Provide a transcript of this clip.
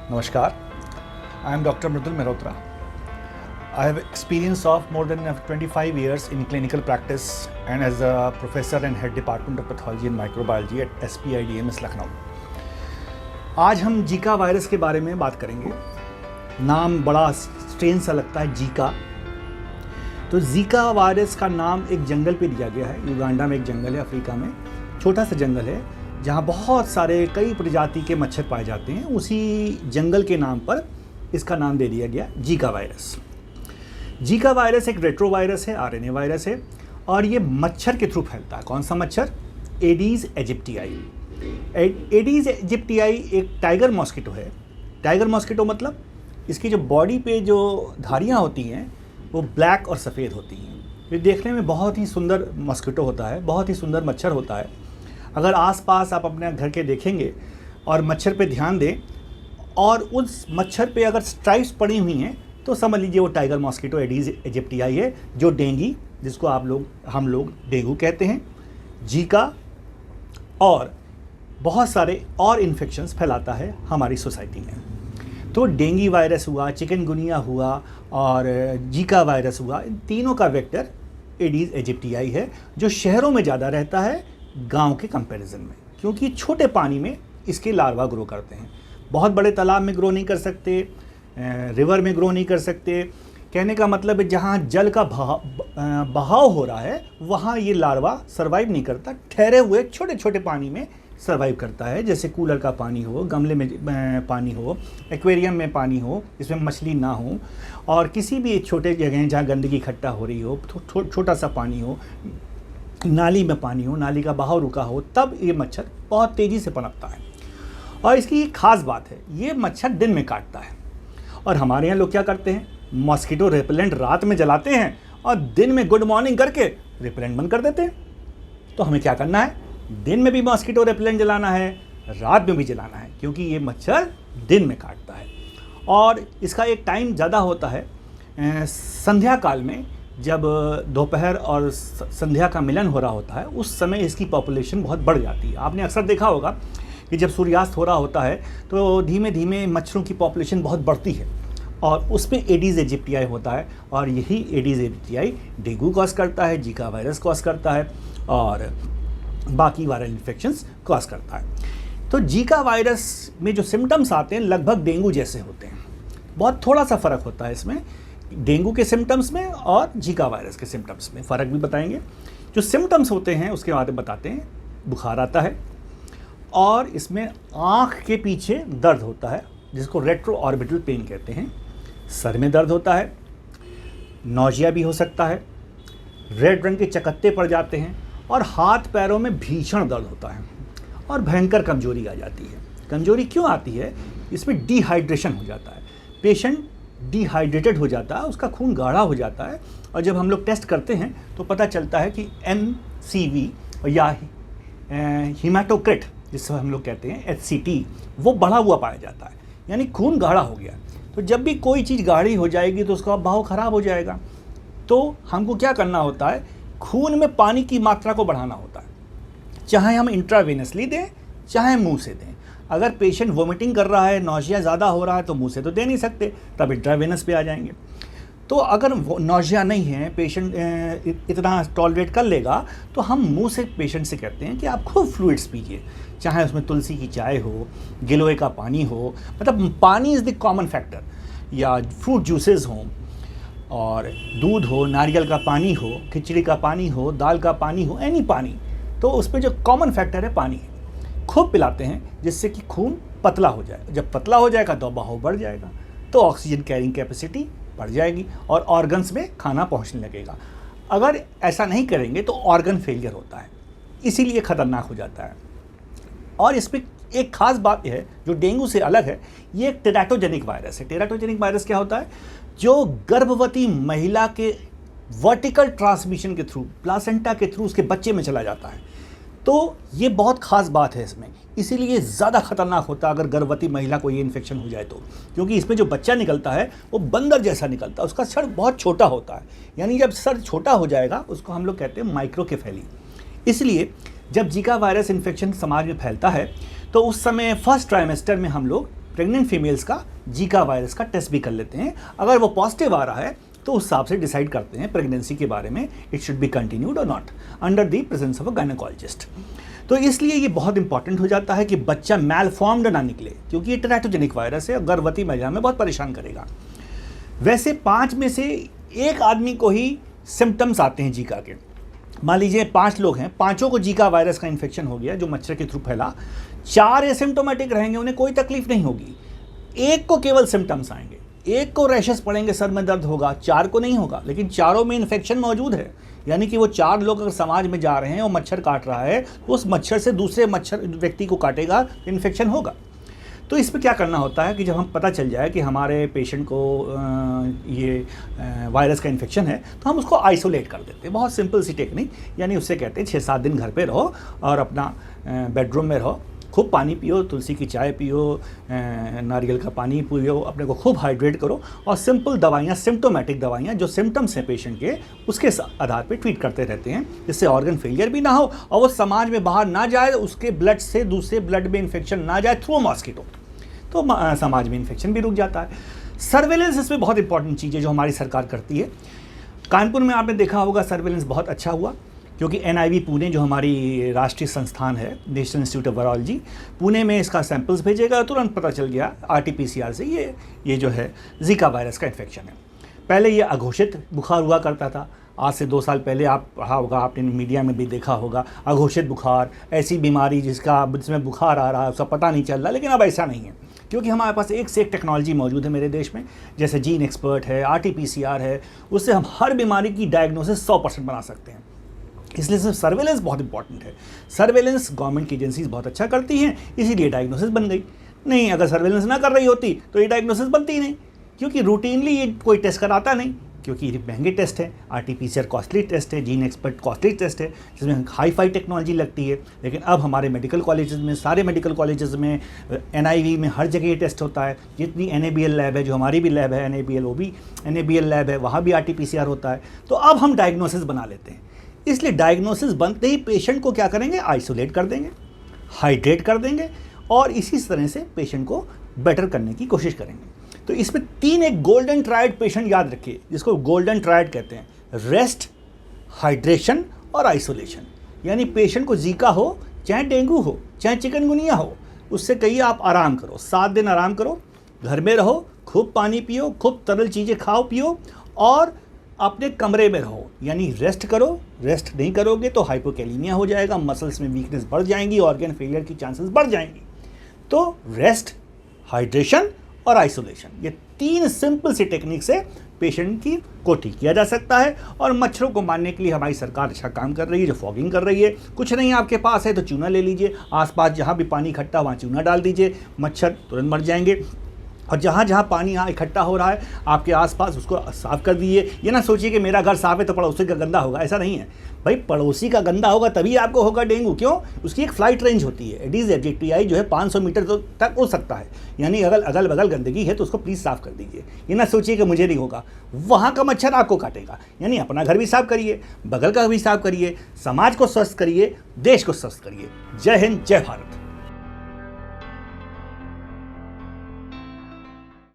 Namaskar, I am Dr. Mridul Mehrotra. I have experience of more than 25 years in clinical practice and as a professor and head department of pathology and microbiology at SPIDMS Lucknow. आज हम Zika virus के बारे में बात करेंगे। नाम बड़ा strain सा लगता है, जीका। तो जीका वायरस का नाम एक जंगल पे दिया गया है। युगांडा में एक जंगल है, अफ्रीका में छोटा सा जंगल है जहाँ बहुत सारे कई प्रजाति के मच्छर पाए जाते हैं। उसी जंगल के नाम पर इसका नाम दे दिया गया जीका वायरस। जीका वायरस एक रेट्रो वायरस है, आरएनए वायरस है और ये मच्छर के थ्रू फैलता है। कौन सा मच्छर? एडीज एजिप्टियाई। एडीज एजिप्टियाई एक टाइगर मॉस्किटो है। टाइगर मॉस्किटो मतलब इसकी जो बॉडी पे जो धारियाँ होती हैं वो ब्लैक और सफ़ेद होती हैं। ये देखने में बहुत ही सुंदर मॉस्किटो होता है, बहुत ही सुंदर मच्छर होता है। अगर आसपास आप अपने घर के देखेंगे और मच्छर पे ध्यान दें और उस मच्छर पे अगर स्ट्राइप्स पड़ी हुई हैं तो समझ लीजिए वो टाइगर मॉस्किटो एडीज एजिप्टियाई है, जो डेंगी, जिसको हम लोग डेंगू कहते हैं, जीका और बहुत सारे और इन्फेक्शंस फैलाता है हमारी सोसाइटी में। तो डेंगी वायरस हुआ, चिकनगुनिया हुआ और जीका वायरस हुआ, इन तीनों का वेक्टर एडीज एजिप्टियाई है, जो शहरों में ज़्यादा रहता है गांव के कंपैरिजन में, क्योंकि छोटे पानी में इसके लार्वा ग्रो करते हैं। बहुत बड़े तालाब में ग्रो नहीं कर सकते, रिवर में ग्रो नहीं कर सकते। कहने का मतलब है जहाँ जल का बहाव हो रहा है वहाँ ये लार्वा सर्वाइव नहीं करता, ठहरे हुए छोटे छोटे पानी में सर्वाइव करता है। जैसे कूलर का पानी हो, गमले में पानी हो, एक्वेरियम में पानी हो, इसमें मछली ना हो, और किसी भी छोटे जगह जहाँ गंदगी इकट्ठा हो रही हो, छोटा सा पानी हो, नाली में पानी हो, नाली का बहाव रुका हो, तब ये मच्छर बहुत तेज़ी से पनपता है। और इसकी एक ख़ास बात है, ये मच्छर दिन में काटता है और हमारे यहाँ लोग क्या करते हैं, मॉस्किटो रिपेलेंट रात में जलाते हैं और दिन में गुड मॉर्निंग करके रिपेलेंट बंद कर देते हैं। तो हमें क्या करना है, दिन में भी मॉस्किटो रिपेलेंट जलाना है, रात में भी जलाना है, क्योंकि ये मच्छर दिन में काटता है। और इसका एक टाइम ज़्यादा होता है, संध्या काल में, जब दोपहर और संध्या का मिलन हो रहा होता है, उस समय इसकी पॉपुलेशन बहुत बढ़ जाती है। आपने अक्सर देखा होगा कि जब सूर्यास्त हो रहा होता है तो धीमे धीमे मच्छरों की पॉपुलेशन बहुत बढ़ती है और उसमें एडीज एजिप्टियाई होता है, और यही एडीज एजिप्टियाई डेंगू कॉज करता है, जीका वायरस कॉज करता है और बाकी वायरल इन्फेक्शंस कॉज करता है। तो जीका वायरस में जो सिम्टम्स आते हैं लगभग डेंगू जैसे होते हैं। बहुत थोड़ा सा फ़र्क होता है इसमें, डेंगू के सिम्टम्स में और जीका वायरस के सिम्टम्स में फ़र्क भी बताएंगे। जो सिम्टम्स होते हैं उसके बारे में बताते हैं। बुखार आता है और इसमें आँख के पीछे दर्द होता है, जिसको रेट्रो ऑर्बिटल पेन कहते हैं। सर में दर्द होता है, नौजिया भी हो सकता है, रेड रंग के चकत्ते पड़ जाते हैं और हाथ पैरों में भीषण दर्द होता है और भयंकर कमजोरी आ जाती है। कमजोरी क्यों आती है? इसमें डिहाइड्रेशन हो जाता है, पेशेंट डिहाइड्रेटेड हो जाता है, उसका खून गाढ़ा हो जाता है और जब हम लोग टेस्ट करते हैं तो पता चलता है कि MCV या हीमाटोक्रिट, जिससे हम लोग कहते हैं HCT, वो बढ़ा हुआ पाया जाता है, यानी खून गाढ़ा हो गया। तो जब भी कोई चीज़ गाढ़ी हो जाएगी तो उसका बहाव खराब हो जाएगा। तो हमको क्या करना होता है, खून में पानी की मात्रा को बढ़ाना होता है, चाहे हम इंट्रावेनसली दें चाहे मुँह से दें। अगर पेशेंट वोमिटिंग कर रहा है, नौजिया ज़्यादा हो रहा है, तो मुंह से तो दे नहीं सकते, तब इंट्रावेनस पे आ जाएंगे। तो अगर नौजिया नहीं है, पेशेंट इतना टॉलरेट कर लेगा, तो हम मुंह से पेशेंट से कहते हैं कि आप खूब फ्लूइड्स पीजिए, चाहे उसमें तुलसी की चाय हो, गिलोय का पानी हो, मतलब पानी इज़ द कॉमन फैक्टर, या फ्रूट जूसेस हों और दूध हो, नारियल का पानी हो, खिचड़ी का पानी हो, दाल का पानी हो, एनी पानी। तो उस पर जो कॉमन फैक्टर है पानी, खूब पिलाते हैं, जिससे कि खून पतला हो जाए। जब पतला हो जाएगा तो बहाव बढ़ जाएगा, तो ऑक्सीजन कैरिंग कैपेसिटी बढ़ जाएगी और ऑर्गन्स में खाना पहुंचने लगेगा। अगर ऐसा नहीं करेंगे तो ऑर्गन फेलियर होता है, इसीलिए ख़तरनाक हो जाता है। और इसमें एक ख़ास बात है जो डेंगू से अलग है, ये एक टेराटोजेनिक वायरस है। टेराटोजेनिक वायरस क्या होता है? जो गर्भवती महिला के वर्टिकल ट्रांसमिशन के थ्रू, प्लासेंटा के थ्रू उसके बच्चे में चला जाता है। तो ये बहुत ख़ास बात है इसमें, इसीलिए ज़्यादा खतरनाक होता है अगर गर्भवती महिला को ये इन्फेक्शन हो जाए तो, क्योंकि इसमें जो बच्चा निकलता है वो बंदर जैसा निकलता है, उसका सर बहुत छोटा होता है, यानी जब सर छोटा हो जाएगा उसको हम लोग कहते हैं माइक्रोकेफेली। इसलिए जब जीका वायरस इन्फेक्शन समाज में फैलता है तो उस समय फर्स्ट ट्राइमेस्टर में हम लोग प्रेग्नेंट फीमेल्स का जीका वायरस का टेस्ट भी कर लेते हैं। अगर वो पॉजिटिव आ रहा है तो उस हिसाब से डिसाइड करते हैं प्रेगनेंसी के बारे में, इट शुड बी कंटिन्यूड और not, under the presence of a gynaecologist. तो इसलिए ये बहुत इंपॉर्टेंट हो जाता है कि बच्चा मैलफॉर्म्ड ना निकले, क्योंकि ये टेराटोजेनिक वायरस है और गर्भवती महिला में बहुत परेशान करेगा। वैसे 5 में से 1 आदमी को ही सिम्टम्स आते हैं जीका के। मान लीजिए 5 लोग हैं, 5 को जीका वायरस का इन्फेक्शन हो गया जो मच्छर के थ्रू फैला, 4 एसिम्टोमेटिक रहेंगे, उन्हें कोई तकलीफ नहीं होगी, 1 को केवल सिम्टम्स आएंगे, 1 को रैशेस पड़ेंगे, सर में दर्द होगा, 4 को नहीं होगा, लेकिन चारों में इन्फेक्शन मौजूद है। यानी कि वो 4 लोग अगर समाज में जा रहे हैं और मच्छर काट रहा है तो उस मच्छर से दूसरे मच्छर व्यक्ति को काटेगा, इन्फेक्शन होगा। तो इस पर क्या करना होता है कि जब हम पता चल जाए कि हमारे पेशेंट को ये वायरस का इन्फेक्शन है तो हम उसको आइसोलेट कर देते हैं। बहुत सिंपल सी टेक्निक, यानी उससे कहते हैं 6-7 दिन घर पे रहो और अपना बेडरूम में रहो, खूब पानी पियो, तुलसी की चाय पियो, नारियल का पानी पियो, अपने को खूब हाइड्रेट करो और सिंपल दवाइयाँ, सिम्टोमेटिक दवाइयाँ जो सिम्टम्स हैं पेशेंट के उसके आधार पे ट्रीट करते रहते हैं, जिससे ऑर्गन फेलियर भी ना हो और वो समाज में बाहर ना जाए, उसके ब्लड से दूसरे ब्लड में इन्फेक्शन ना जाए थ्रू मॉस्किटो, तो समाज में इन्फेक्शन भी रुक जाता है। सर्वेलेंस इसमें बहुत इंपॉर्टेंट चीज़ है जो हमारी सरकार करती है। कानपुर में आपने देखा होगा सर्वेलेंस बहुत अच्छा हुआ, क्योंकि NIV पुणे जो हमारी राष्ट्रीय संस्थान है, national institute of virology, Pune में इसका सैंपल्स भेजेगा, तुरंत पता चल गया RT-PCR से ये जो है जीका वायरस का इन्फेक्शन है। पहले ये अघोषित बुखार हुआ करता था, आज से 2 साल पहले आप पढ़ा होगा, आपने मीडिया में भी देखा होगा, अघोषित बुखार, ऐसी बीमारी जिसमें बुखार आ रहा है उसका पता नहीं चल रहा, लेकिन अब ऐसा नहीं है, क्योंकि हमारे पास एक से एक टेक्नोलॉजी मौजूद है मेरे देश में, जैसे जीन एक्सपर्ट है, RT-PCR है, उससे हम हर बीमारी की डायग्नोसिस 100% बना सकते हैं। इसलिए सिर्फ सर्वेलेंस बहुत इंपॉर्टेंट है। सर्वेलेंस गवर्नमेंट की एजेंसीज बहुत अच्छा करती हैं, इसीलिए डायग्नोसिस बन गई। नहीं, अगर सर्वेलेंस ना कर रही होती तो ये डायग्नोसिस बनती ही नहीं, क्योंकि रूटीनली ये कोई टेस्ट कराता नहीं, क्योंकि ये महंगे टेस्ट है। RT-PCR कॉस्टली टेस्ट है, जीन एक्सपर्ट कॉस्टली टेस्ट है, जिसमें हाई फाई टेक्नोलॉजी लगती है। लेकिन अब हमारे मेडिकल कॉलेजेस में, सारे मेडिकल कॉलेजेस में, NIV में हर जगह ये टेस्ट होता है। जितनी NABL लैब है, जो हमारी भी लैब है NABL, वो भी NABL लैब है, वहाँ भी RT-PCR होता है। तो अब हम डायग्नोसिस बना लेते हैं। इसलिए डायग्नोसिस बनते ही पेशेंट को क्या करेंगे, आइसोलेट कर देंगे, हाइड्रेट कर देंगे और इसी तरह से पेशेंट को बेटर करने की कोशिश करेंगे। तो इसमें 3 एक गोल्डन ट्रायड पेशेंट याद रखिए, जिसको गोल्डन ट्रायड कहते हैं, रेस्ट, हाइड्रेशन और आइसोलेशन। यानी पेशेंट को जीका हो, चाहे डेंगू हो, चाहे चिकनगुनिया हो, उससे कहिए आप आराम करो, 7 दिन आराम करो, घर में रहो, खूब पानी पियो, खूब तरल चीज़ें खाओ पियो और अपने कमरे में रहो, यानी रेस्ट करो। रेस्ट नहीं करोगे तो हाइपोकैलेमिया हो जाएगा, मसल्स में वीकनेस बढ़ जाएंगी, ऑर्गन फेलियर की चांसेस बढ़ जाएंगी। तो रेस्ट, हाइड्रेशन और आइसोलेशन, ये 3 सिंपल सी टेक्निक से पेशेंट की को ठीक किया जा सकता है। और मच्छरों को मारने के लिए हमारी सरकार अच्छा काम कर रही है, जो फॉगिंग कर रही है। कुछ नहीं आपके पास है तो चूना ले लीजिए, आसपास जहाँ भी पानी इकट्ठा वहाँ चूना डाल दीजिए, मच्छर तुरंत मर जाएंगे। और जहाँ जहाँ पानी यहाँ इकट्ठा हो रहा है आपके आसपास, उसको साफ़ कर दीजिए। ये ना सोचिए कि मेरा घर साफ़ है तो पड़ोसी का गंदा होगा, ऐसा नहीं है भाई। पड़ोसी का गंदा होगा तभी आपको होगा डेंगू। क्यों? उसकी एक फ्लाइट रेंज होती है, एडीज एजिप्टियाई जो है 500 मीटर तक उड़ सकता है। यानी अगर अगल बगल गंदगी है तो उसको प्लीज़ साफ़ कर दीजिए। ये ना सोचिए कि मुझे नहीं होगा, वहाँ का मच्छर आपको काटेगा। यानी अपना घर भी साफ़ करिए, बगल का भी साफ़ करिए, समाज को स्वस्थ करिए, देश को स्वस्थ करिए। जय हिंद, जय भारत।